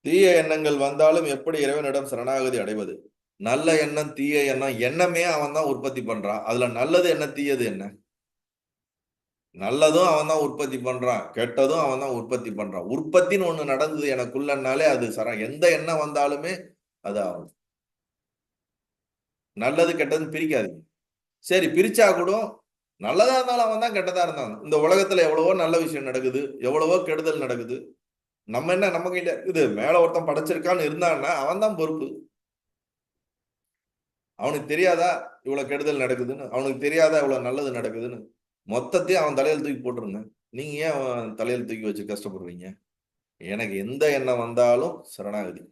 தீய எண்ணங்கள் வந்தாலும் எப்படி இறைவனிடம் சரணாகதி அடைவது? நல்ல எண்ணம், தீய எண்ணம், எண்ணமே அவன் தான் உற்பத்தி பண்றான். அதுல நல்லது என்ன, தீயது என்ன? நல்லதும் அவன் தான் உற்பத்தி பண்றான், கெட்டதும் அவன் தான் உற்பத்தி பண்றான். உற்பத்தின்னு ஒண்ணு நடந்தது எனக்குள்ளனாலே அது எந்த எண்ணம் வந்தாலுமே அது ஆகும். நல்லது கெட்டதுன்னு பிரிக்காதீங்க. சரி, பிரிச்சா கூட நல்லதா இருந்தாலும் அவன் தான், கெட்டதா இருந்தாலும். இந்த உலகத்துல எவ்வளவோ நல்ல விஷயம் நடக்குது, எவ்வளவோ கெடுதல் நடக்குது. நம்ம என்ன, நம்ம கையில இருக்குது? மேல ஒருத்தன் படைச்சிருக்கான்னு இருந்தான்னா அவன் தான் பொறுப்பு. அவனுக்கு தெரியாதா இவ்வளவு கெடுதல் நடக்குதுன்னு? அவனுக்கு தெரியாதா இவ்வளவு நல்லது நடக்குதுன்னு? மொத்தத்தையும் அவன் தலையில தூக்கி போட்டுருங்க. நீங்க ஏன் அவன் தலையில தூக்கி வச்சு கஷ்டப்படுறீங்க? எனக்கு எந்த எண்ணம் வந்தாலும் சரணாகதி.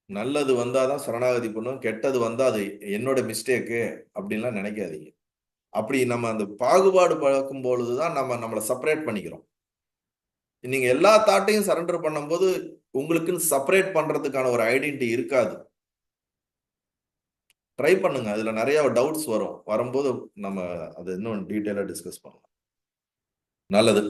நல்லது வந்தாதான் சரணாகதி பண்ணும், கெட்டது வந்தா அது என்னோட மிஸ்டேக்கு அப்படின்லாம் நினைக்காதீங்க. அப்படி நம்ம அந்த பாகுபாடு பார்க்கும் பொழுதுதான் நம்ம நம்மளை செப்பரேட் பண்ணிக்கிறோம். நீங்க எல்லா தாட்டையும் சரண்டர் பண்ணும்போது உங்களுக்குன்னு செப்பரேட் பண்றதுக்கான ஒரு ஐடென்டிட்டி இருக்காது. ட்ரை பண்ணுங்க. அதுல நிறைய டவுட்ஸ் வரும். வரும்போது நம்ம அதை இன்னும் டீட்டெயிலா டிஸ்கஸ் பண்ணலாம். நல்லது.